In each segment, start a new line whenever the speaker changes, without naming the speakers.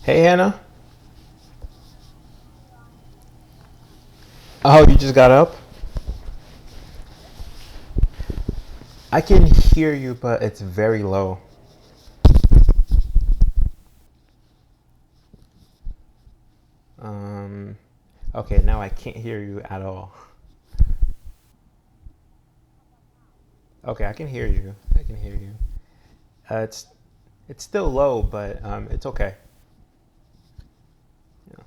Hey Hannah. Oh, you just got up? I can hear you, but it's very low. Um, okay, now I can't hear you at all. Okay, I can hear you. I can hear you. It's still low, but it's okay. Yeah.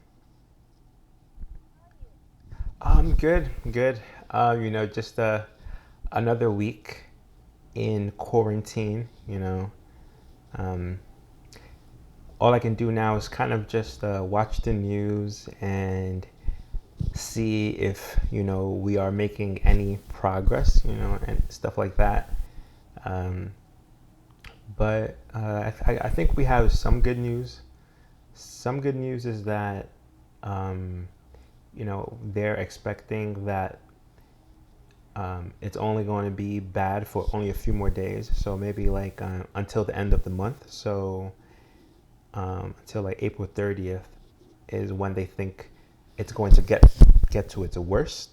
Good, good. Just another week in quarantine. Um, all I can do now is kind of just watch the news and see if we are making any progress, and stuff like that. Um, but I think we have some good news. Some good news is that um, they're expecting that it's only going to be bad for only a few more days. So maybe like until the end of the month. So until like April 30th is when they think it's going to get to its worst,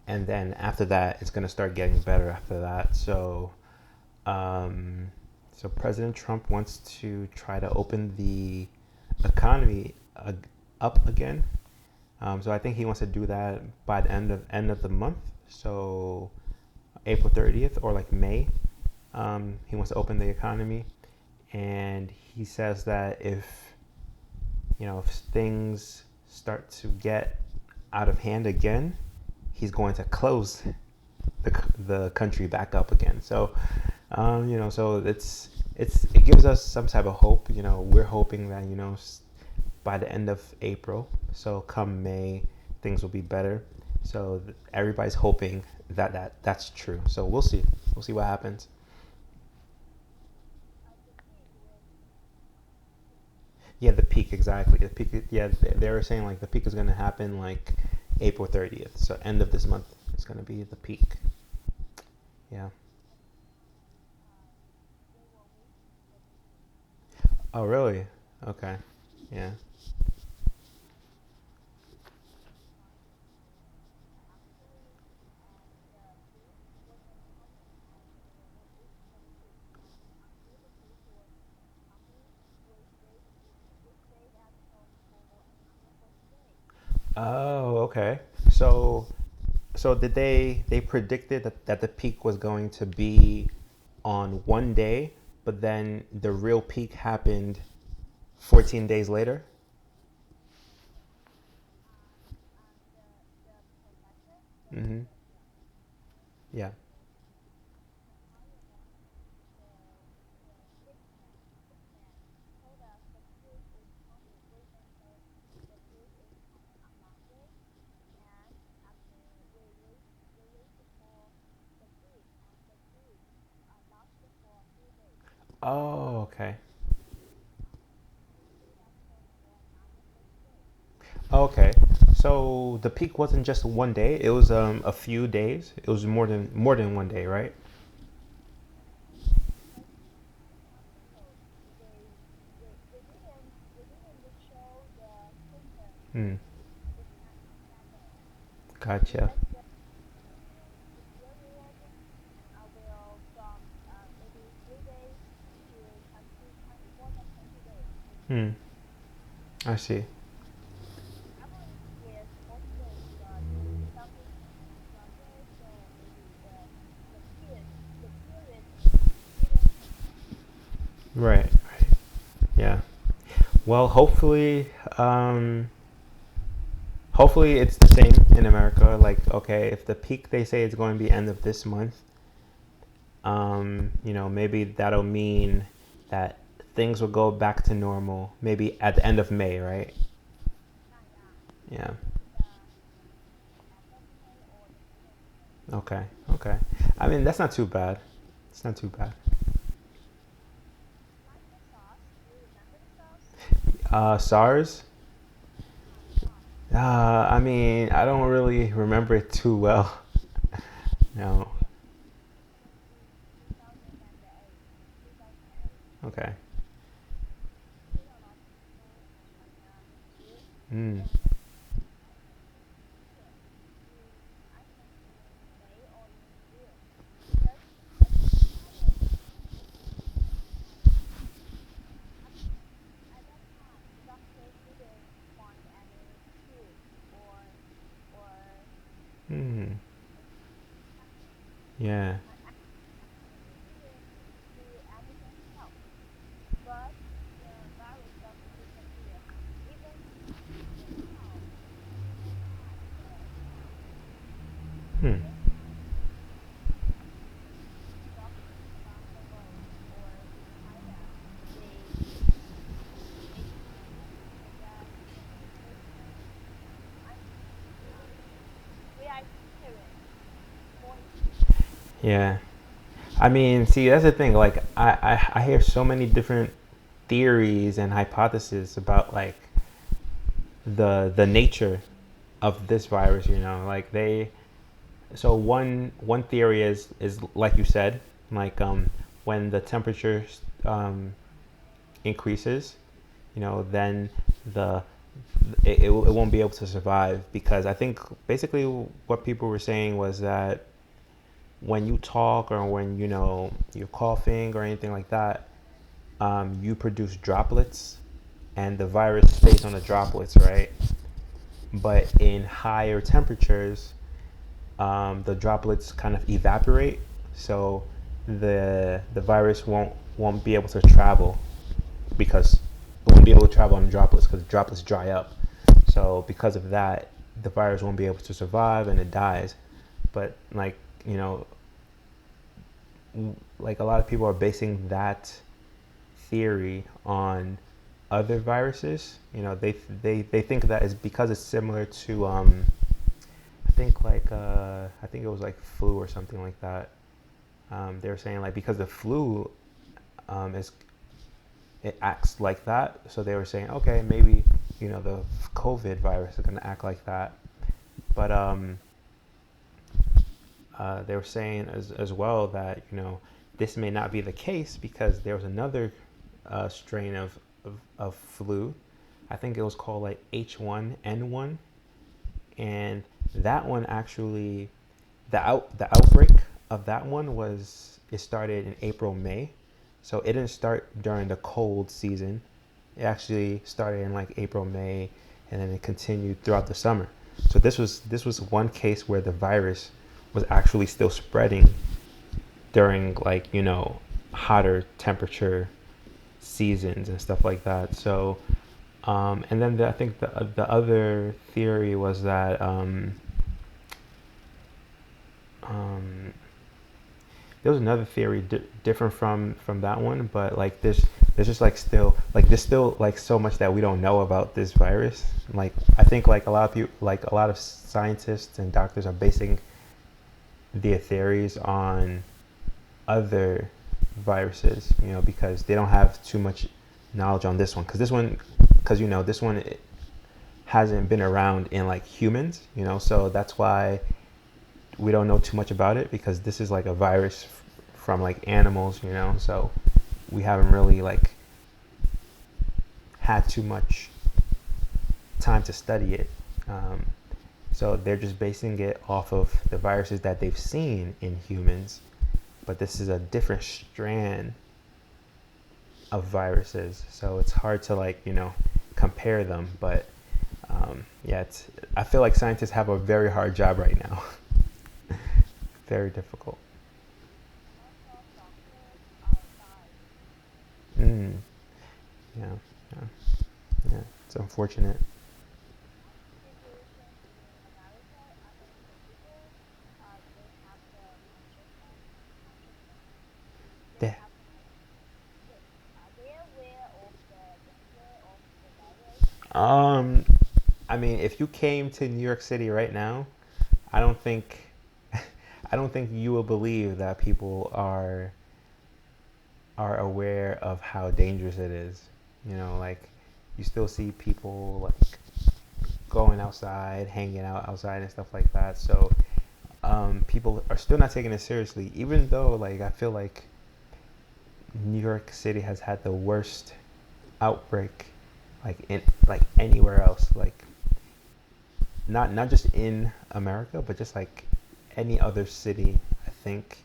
and then after that it's going to start getting better after that. Um, so President Trump wants to try to open the economy up again. So I think he wants to do that by the end of the month. So April 30th or like May. He wants to open the economy, and he says that if things start to get out of hand again, he's going to close the country back up again. So it gives us some type of hope. We're hoping that by the end of April, so come May, things will be better. So everybody's hoping that's true. So we'll see. We'll see what happens. Yeah, the peak exactly. The peak. Yeah, they were saying like the peak is gonna happen like April 30th. So end of this month is gonna be the peak. Yeah. Oh, really? Okay. Yeah. Oh, okay. So, so did they predicted that the peak was going to be on one day, but then the real peak happened 14 days later? Mm-hmm. Yeah. Oh, okay. Okay. So the peak wasn't just one day, it was a few days. It was more than one day, right? Hmm. Gotcha. Hmm. I see. Right. Right. Yeah. Well, um, hopefully it's the same in America. Like, okay, if the peak they say is going to be end of this month, maybe that'll mean that things will go back to normal. Maybe at the end of May, right? Yeah. Okay. Okay. I mean, that's not too bad. It's not too bad. SARS. I mean, I don't really remember it too well. No. Okay. Mm. Mm. Yeah. Hmm. Yeah. I mean, see, that's the thing. Like, I hear so many different theories and hypotheses about like the nature of this virus. Like so one theory is like you said, like when the temperature increases, then the it won't be able to survive because I think basically what people were saying was that when you talk or when you're coughing or anything like that, you produce droplets, and the virus stays on the droplets, right? But in higher temperatures, the droplets kind of evaporate, so the virus won't be able to travel because it won't be able to travel on the droplets because the droplets dry up. So because of that, the virus won't be able to survive and it dies. But like you know, like a lot of people are basing that theory on other viruses. They think that is because it's similar to I think it was like flu or something like that. They were saying like because the flu is it acts like that, so they were saying okay maybe the COVID virus is gonna act like that, but they were saying as well that this may not be the case because there was another strain of flu. I think it was called like H1N1, and that one actually the outbreak of that one was it started in April May, so it didn't start during the cold season. It actually started in like April May, and then it continued throughout the summer. So this was one case where the virus was actually still spreading during like hotter temperature seasons and stuff like that. So and then I think the other theory was that um, there was another theory different from that one, but like there's just like still like there's still like so much that we don't know about this virus. Like I think like a lot of people like a lot of scientists and doctors are basing their theories on other viruses, because they don't have too much knowledge on this one. Because this one it hasn't been around in like humans, so that's why we don't know too much about it because this is like a virus from like animals, so we haven't really like had too much time to study it. Um, so they're just basing it off of the viruses that they've seen in humans, but this is a different strand of viruses, so it's hard to like compare them. But yeah, I feel like scientists have a very hard job right now. Very difficult. Mm, yeah, yeah, yeah. It's unfortunate. Yeah. Um, I mean, if you came to New York City right now, I don't think, I don't think you will believe that people are aware of how dangerous it is. Like you still see people like going outside, hanging out outside and stuff like that. So people are still not taking it seriously, even though like I feel like New York City has had the worst outbreak like anywhere else, like not just in America, but just like any other city. I think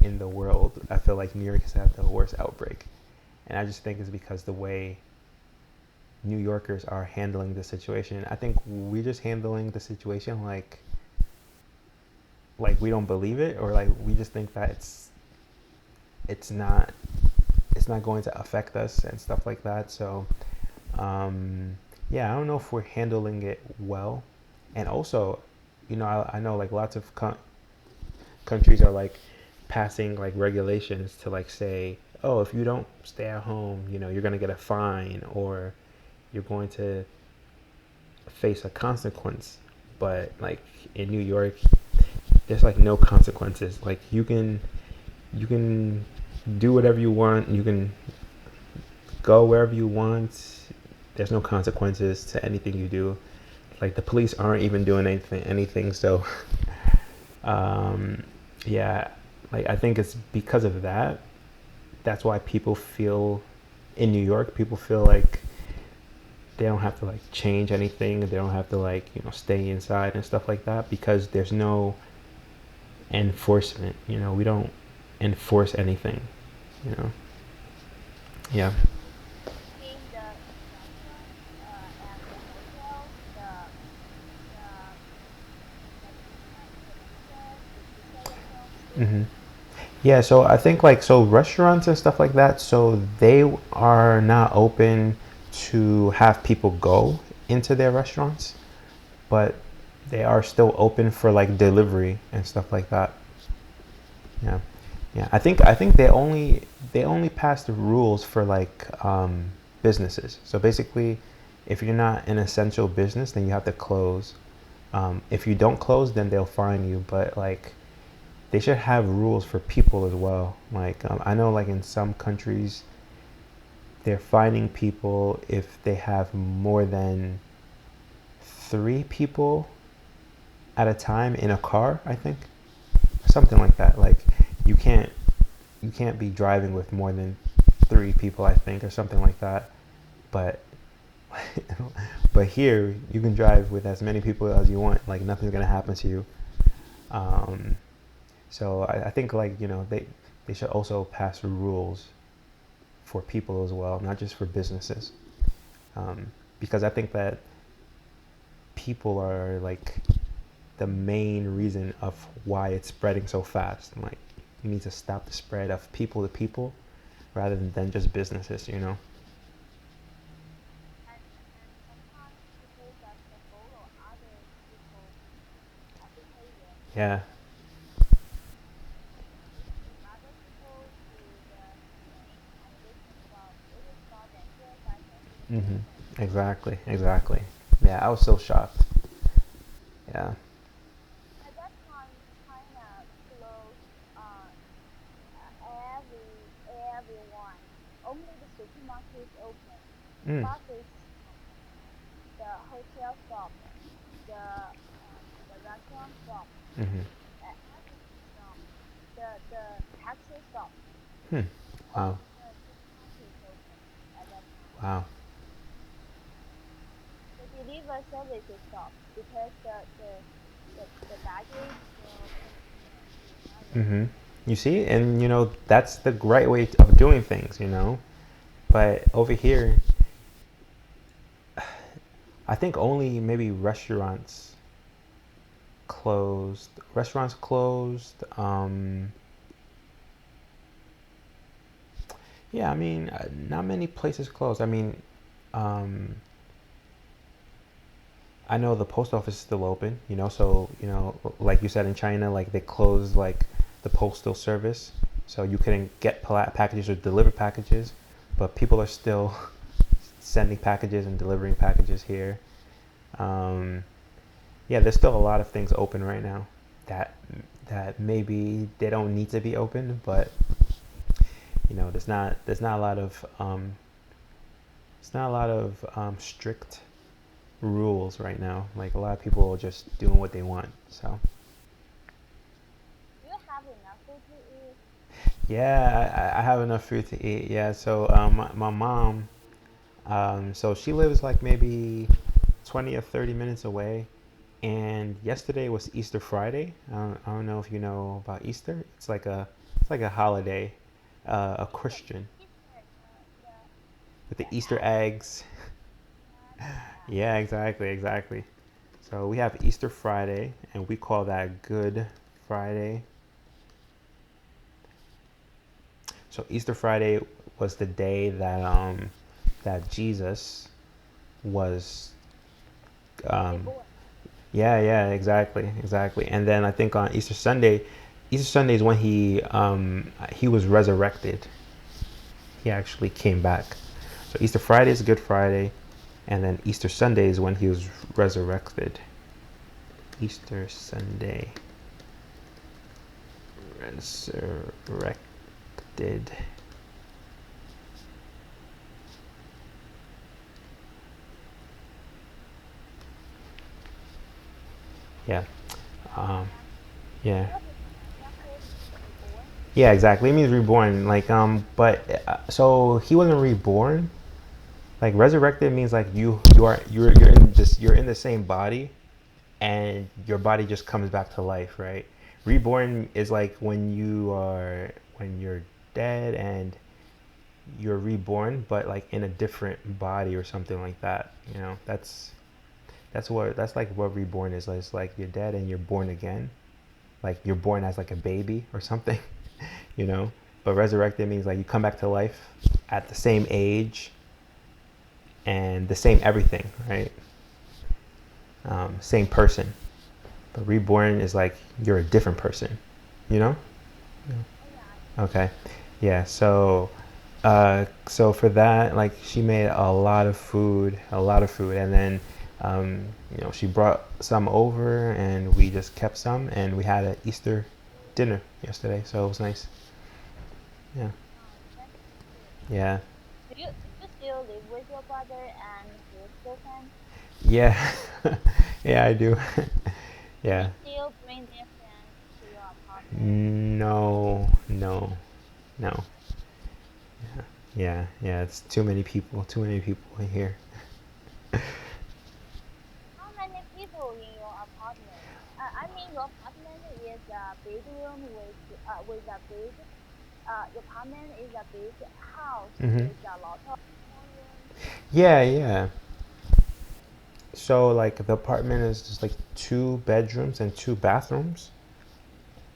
in the world, I feel like New York has had the worst outbreak, and I just think it's because the way New Yorkers are handling the situation. I think we're just handling the situation like we don't believe it, or like we just think that it's not it's not going to affect us and stuff like that. So yeah, I don't know if we're handling it well. And also, I know like lots of countries are like passing like regulations to like say, oh, if you don't stay at home, you're going to get a fine, or you're going to face a consequence. But like in New York, there's like no consequences. Like you can do whatever you want. You can go wherever you want. There's no consequences to anything you do. Like the police aren't even doing anything. So um, yeah, like I think it's because of that. That's why people feel in New York. People feel like they don't have to like change anything. They don't have to like stay inside and stuff like that because there's no enforcement. We don't enforce anything. You know. Yeah. Hmm. Yeah, so I think like so restaurants and stuff like that, so they are not open to have people go into their restaurants, but they are still open for like delivery and stuff like that. Yeah. Yeah, I think they only passed the rules for like businesses. So basically, if you're not an essential business, then you have to close. If you don't close, then they'll fine you. But like they should have rules for people as well. Like I know, like in some countries, they're fining people if they have more than three people at a time in a car. I think something like that. Like you can't you can't be driving with more than three people. I think or something like that. But but here you can drive with as many people as you want. Like nothing's gonna happen to you. Um, so I think like they should also pass rules for people as well, not just for businesses. Because I think that people are like the main reason of why it's spreading so fast. Like you need to stop the spread of people to people rather than just businesses. Yeah. Hmm. Exactly. Exactly. Yeah, I was so shocked. Yeah. Mm. Hmm. Hmm. Wow. Wow. Hmm. You see, and that's the right way of doing things. But over here, I think only maybe closed. Restaurants closed. Yeah, I mean, not many places closed. I mean, um, I know the post office is still open. So like you said in China, like they closed like the postal service, so you couldn't get packages or deliver packages, but people are still sending packages and delivering packages here. Um, yeah, there's still a lot of things open right now that maybe they don't need to be open, but there's not a lot of strict rules right now. Like a lot of people are just doing what they want. So yeah, I have enough food to eat. Yeah, so my mom So she lives like maybe 20 or 30 minutes away. And yesterday was Easter Friday. I don't know if you know about Easter. It's like a holiday, a Christian with the Easter eggs. Yeah, exactly, exactly. So we have Easter Friday, and we call that Good Friday. So Easter Friday was the day that Jesus was um, yeah, yeah, exactly, exactly. And then I think on Easter Sunday is when he was resurrected. He actually came back. So Easter Friday is Good Friday, and then Easter Sunday is when he was resurrected. Easter Sunday, resurrected. Yeah, um, yeah, yeah, exactly. It means reborn. But so he wasn't reborn. Like resurrected means like you're in the same body, and your body just comes back to life, right? Reborn is like when you're dead and you're reborn, but like in a different body or something like that. You know, that's like what reborn is. It's like you're dead and you're born again. Like you're born as like a baby or something, you know. But resurrected means like you come back to life at the same age and the same everything, right? Same person. But reborn is like you're a different person, you know? Okay. Yeah. So for that, like she made a lot of food, and then, she brought some over, and we just kept some, and we had an Easter dinner yesterday, so it was nice. Yeah. Yeah. Yeah. Yeah, I do. Yeah. No, no, no. Yeah, yeah, it's too many people in here. Hmm. Yeah, yeah. So like the apartment is just like two bedrooms and two bathrooms.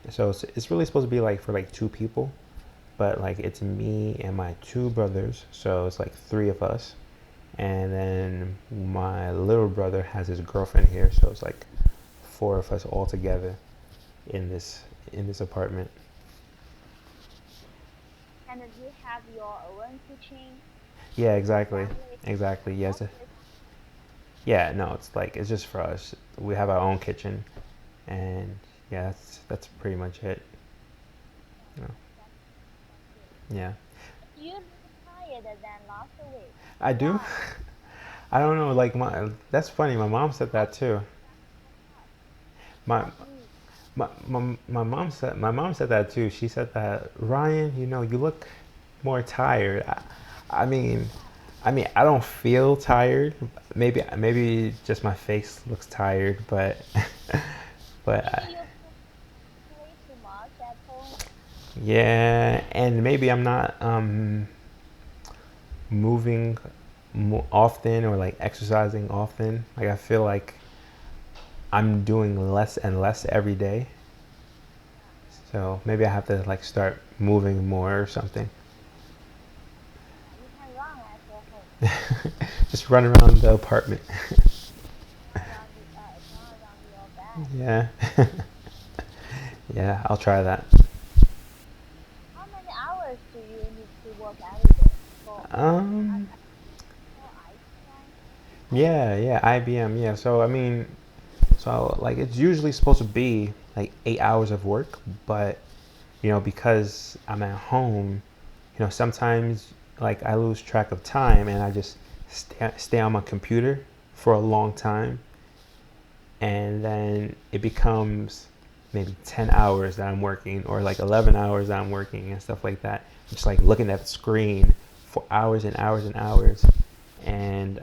So it's really supposed to be like for like two people, but like it's me and my two brothers, so it's like three of us. And then my little brother has his girlfriend here, so it's like four of us all together in this apartment. Yeah, exactly. Exactly. Yes. Yeah, no, it's like it's just for us. We have our own kitchen, and yeah, that's pretty much it. You know? Yeah. I do. I don't know. Like my that's funny. My mom said that too. My my mom said that too. She said that Ryan, you look more tired. I mean, I don't feel tired. Maybe just my face looks tired, but but yeah, and maybe I'm not moving often or like exercising often. Like I feel like I'm doing less and less every day. So maybe I have to like start moving more or something. Just run around the apartment. Yeah. Yeah, I'll try that. Um, yeah, yeah, IBM, yeah. So like it's usually supposed to be like 8 hours of work, but because I'm at home, sometimes like I lose track of time and I just stay on my computer for a long time, and then it becomes maybe 10 hours that I'm working or like 11 hours that I'm working and stuff like that. Just like looking at the screen for hours and hours and hours. and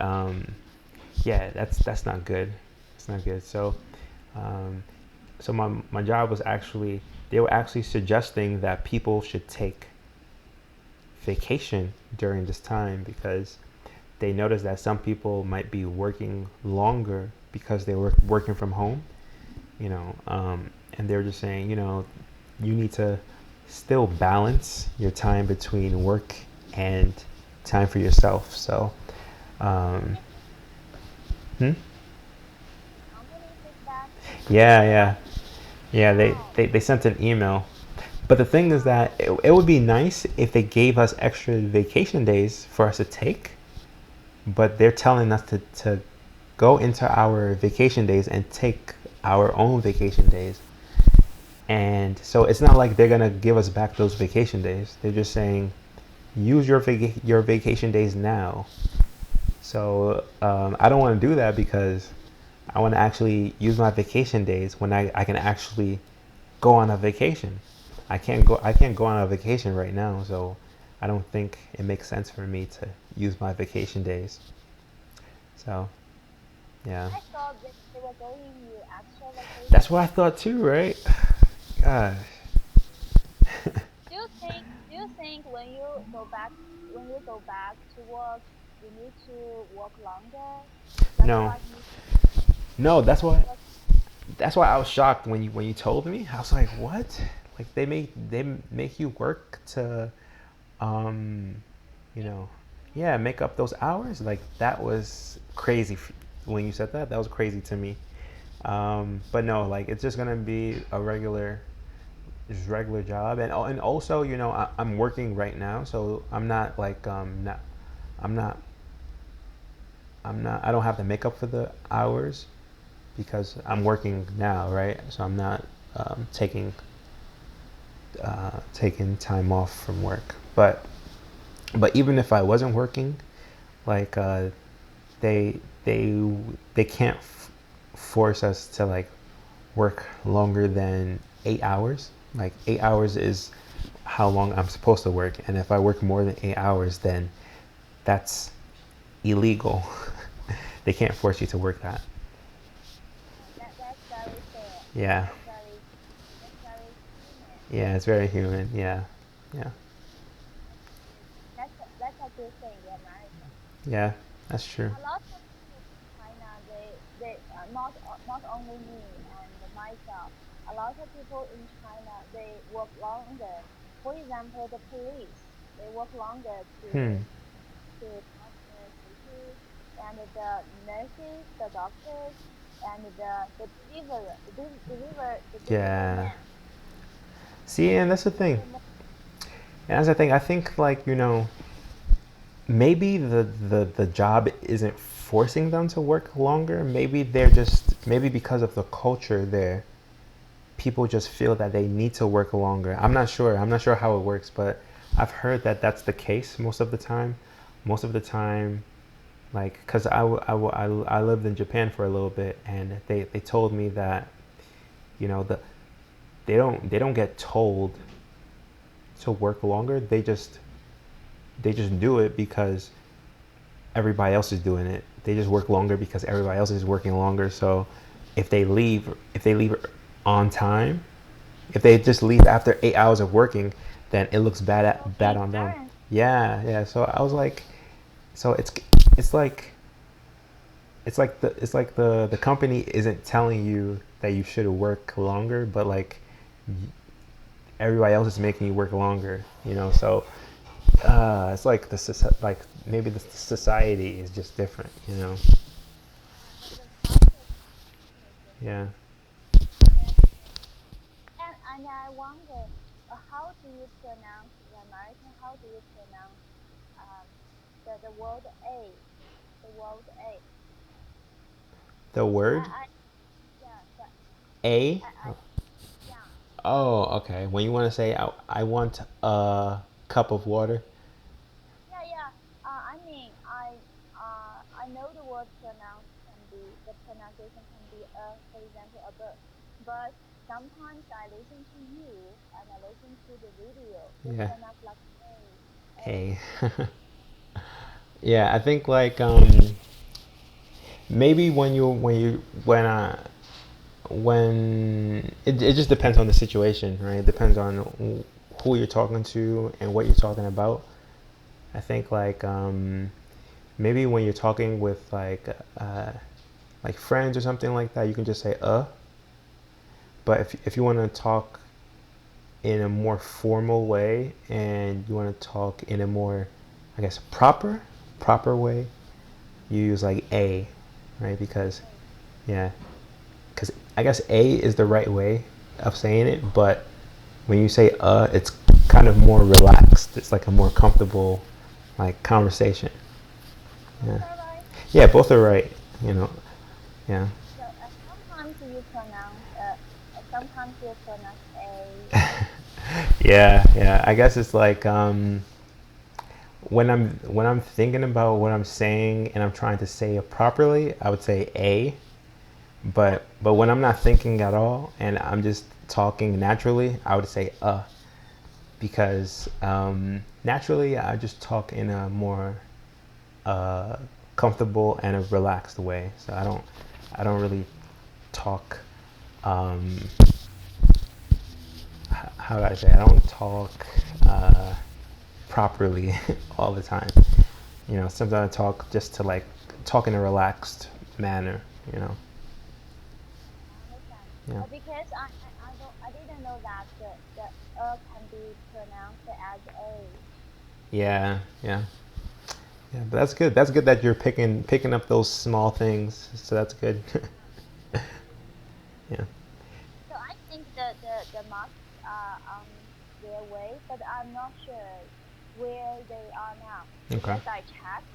yeah, that's not good. It's not good. Um, so my job was actually, they were actually suggesting that people should take vacation during this time because they noticed that some people might be working longer because they were working from home, and they were just saying, you need to still balance your time between work and time for yourself. So, um, hmm? Yeah, yeah, yeah. They sent an email. But the thing is that it would be nice if they gave us extra vacation days for us to take, but they're telling us to go into our vacation days and take our own vacation days. And so it's not like they're going to give us back those vacation days. They're just saying, use your vacation days now. So I don't want to do that because I want to actually use my vacation days when I can actually go on a vacation. I can't go on a vacation right now, so I don't think it makes sense for me to use my vacation days. So yeah. That's what I thought too, right? Gosh. No. No, that's why I was shocked when you told me. I was like, "What?" Like they make you work to um, you know, yeah, make up those hours. Like that was crazy when you said that. That was crazy to me. But no, like it's just gonna be a regular job, and also I'm working right now, so I'm not like not I'm not I don't have to make up for the hours because I'm working now, right? So I'm not taking time off from work. But even if I wasn't working, like they they they can't force us to like work longer than 8 hours. Like 8 hours is how long I'm supposed to work, and if I work more than 8 hours, then that's illegal. They can't force you to work that. Yeah, yeah, it's very human. Yeah, yeah, yeah. That's true. Hmm. Yeah. See, and that's the thing. And that's the thing. I think like maybe the job isn't forcing them to work longer. Maybe they're just maybe because of the culture there, people just feel that they need to work longer. I'm not sure. I'm not sure how it works, but I've heard that that's the case most of the time. Most of the time, like, cause I lived in Japan for a little bit, and they told me that the they don't get told to work longer. They just do it because everybody else is doing it. They just work longer because everybody else is working longer. So if they leave on time, if they just leave after 8 hours of working, then it looks bad on them. Yeah, yeah. So I was like, so it's like it's like the company isn't telling you that you should work longer, but like everybody else is making you work longer. So it's like like maybe the society is just different. Yeah. The word A. Oh, okay. When you want to say I want a cup of water. Yeah. A. Yeah, I think like maybe when it just depends on the situation, right? It depends on who you're talking to and what you're talking about. I think maybe when you're talking with like friends or something like that, you can just say But if you want to talk in a more formal way and you want to talk in a more, I guess, proper way, you use like a, right? Because yeah, because I guess a is the right way of saying it, but when you say it's kind of more relaxed. It's like a more comfortable like conversation.
Both
Yeah,
are right.
yeah, both are right. You know, yeah.
So sometimes you pronounce a.
Yeah, yeah. I guess it's like when I'm thinking about what I'm saying and I'm trying to say it properly, I would say a. But when I'm not thinking at all and I'm just talking naturally, I would say because naturally I just talk in a more uh, comfortable and a relaxed way. So I don't really talk. Um, how do I say? I don't talk properly all the time. You know, sometimes I talk just to like talk in a relaxed manner. You know,
I understand.
yeah,
Because I didn't know that the can be pronounced as a.
yeah, yeah, yeah. But that's good. That's good that you're picking up those small things. So that's good. Yeah.
So I think the masks are on their way, but I'm not sure where they are now
Okay.
because I checked,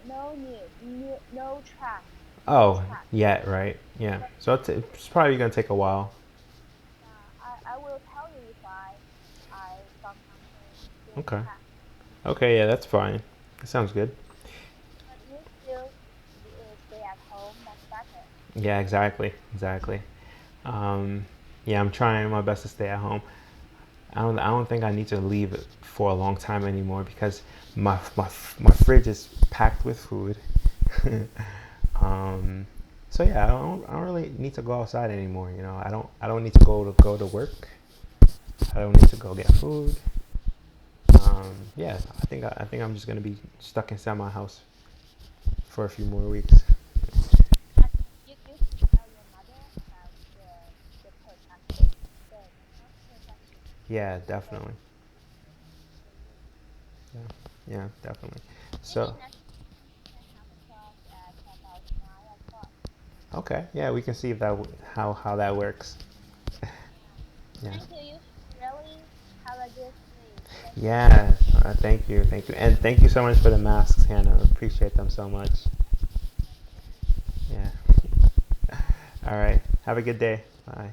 no news, no track, no
Oh,
track.
yeah, right. Yeah.
But
So it's probably gonna take a while.
I will tell you if I found something in
Okay.
track.
Okay. Yeah, that's fine. That sounds good.
But you still stay at home. That's better.
Yeah, exactly. Exactly. Um, yeah, I'm trying my best to stay at home. I don't think I need to leave it for a long time anymore because my fridge is packed with food. um, so yeah, I don't really need to go outside anymore. You know, I don't need to go to work. I don't need to go get food. Yeah, I think I'm just gonna be stuck inside my house for a few more weeks.
But you should tell your mother about the protection, the health protection.
Yeah,
They
definitely.
for you.
Yeah, yeah, definitely.
Maybe
So
next week we can have a talk at about 9 o'clock.
okay, yeah, we can see if that how that works.
Yeah.
Yeah,
Thank you. You should really have a good sleep. Thank you so
yeah.
much.
Thank you, and thank you so much for the masks, Hannah. Appreciate them so much.
Thank you.
Yeah. All right. Have a good day. Bye.